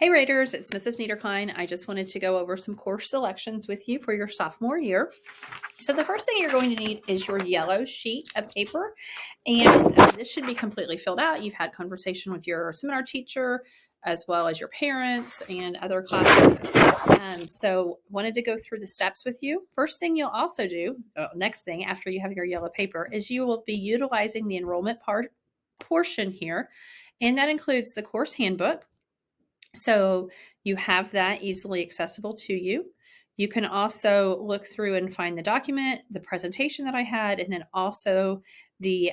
Hey Raiders, it's Mrs. Niederklein. I just wanted to go over some course selections with you for your sophomore year. So the first thing you're going to need is your yellow sheet of paper, and this should be completely filled out. You've had conversation with your seminar teacher as well as your parents and other classes. So wanted to go through the steps with you. First thing you'll also do, next thing after you have your yellow paper, is you will be utilizing the enrollment portion here, and that includes the course handbook. So you have that easily accessible to you. You can also look through and find the document, the presentation that I had, and then also the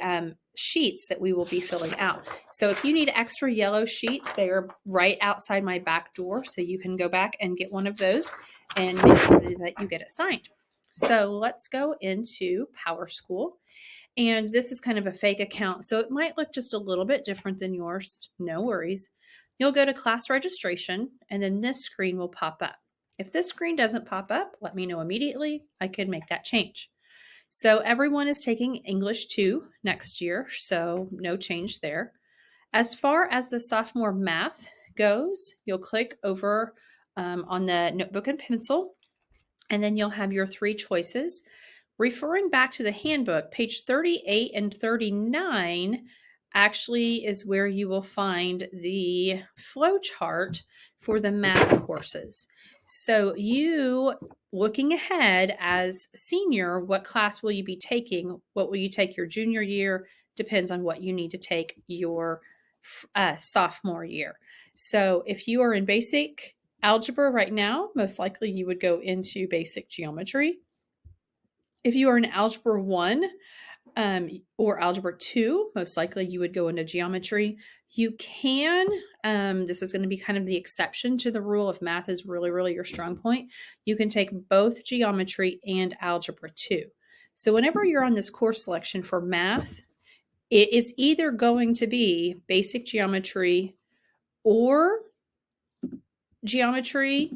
sheets that we will be filling out. So if you need extra yellow sheets, they are right outside my back door. So you can go back and get one of those and make sure that you get it signed. So let's go into PowerSchool. And this is kind of a fake account, so it might look just a little bit different than yours. No worries. You'll go to class registration, and then this screen will pop up. If this screen doesn't pop up, let me know immediately. I could make that change. So everyone is taking English 2 next year, so no change there. As far as the sophomore math goes, you'll click over on the notebook and pencil, and then you'll have your 3 choices. Referring back to the handbook, page 38 and 39 actually is where you will find the flow chart for the math courses. So you, looking ahead as senior, what class will you be taking? What will you take your junior year? Depends on what you need to take your sophomore year. So if you are in basic algebra right now, most likely you would go into basic geometry. If you are in Algebra 1 or Algebra 2, most likely you would go into geometry. You can, this is going to be kind of the exception to the rule if math is really, really your strong point. You can take both geometry and Algebra 2. So whenever you're on this course selection for math, it is either going to be basic geometry or geometry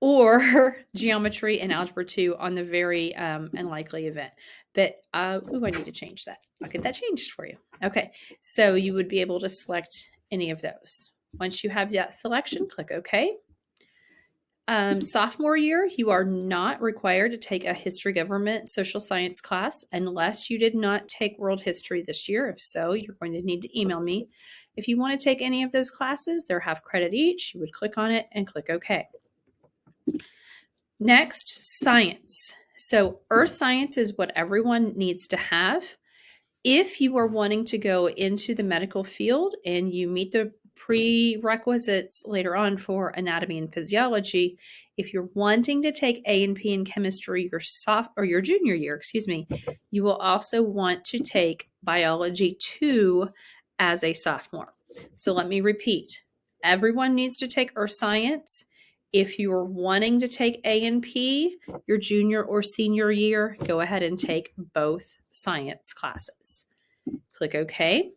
or geometry and algebra 2 on the very unlikely event. But, I need to change that. I'll get that changed for you. Okay, so you would be able to select any of those. Once you have that selection, click OK. Sophomore year, you are not required to take a history, government, social science class unless you did not take world history this year. If so, you're going to need to email me. If you want to take any of those classes, they're half credit each. You would click on it and click OK. Next, science. So earth science is what everyone needs to have. If you are wanting to go into the medical field and you meet the prerequisites later on for anatomy and physiology, if you're wanting to take A&P in chemistry your junior year, you will also want to take biology 2 as a sophomore. So let me repeat. Everyone needs to take earth science. If you're wanting to take A&P your junior or senior year, go ahead and take both science classes. Click OK.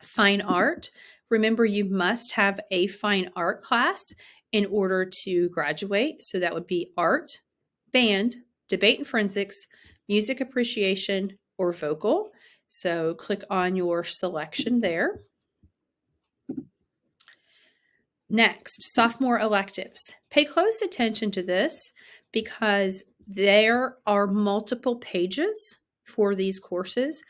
Fine art. Remember, you must have a fine art class in order to graduate. So that would be art, band, debate and forensics, music appreciation, or vocal. So click on your selection there. Next, sophomore electives. Pay close attention to this because there are multiple pages for these courses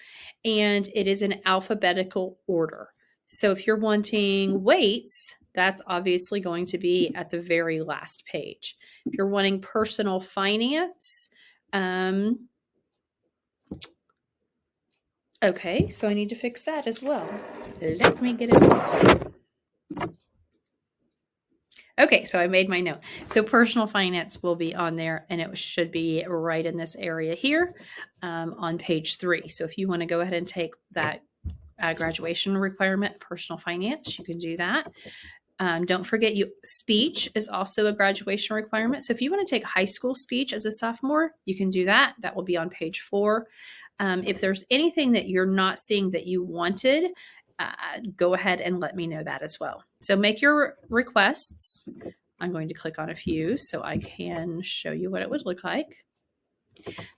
and it is in alphabetical order. So if you're wanting weights, that's obviously going to be at the very last page. If you're wanting personal finance, okay, so I need to fix that as well. Let me get it. Okay, so I made my note. So personal finance will be on there and it should be right in this area here on page 3. So if you want to go ahead and take that graduation requirement, personal finance, you can do that. Don't forget speech is also a graduation requirement. So if you want to take high school speech as a sophomore, you can do that. That will be on page 4. If there's anything that you're not seeing that you wanted, go ahead and let me know that as well. So make your requests. I'm going to click on a few so I can show you what it would look like.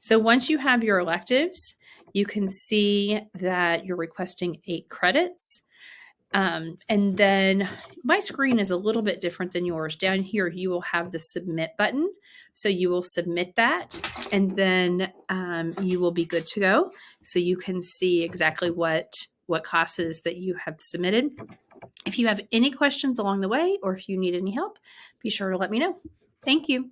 So once you have your electives, you can see that you're requesting 8 credits. And then my screen is a little bit different than yours. Down here, you will have the submit button. So you will submit that, and then you will be good to go. So you can see exactly what classes that you have submitted. If you have any questions along the way, or if you need any help, be sure to let me know. Thank you.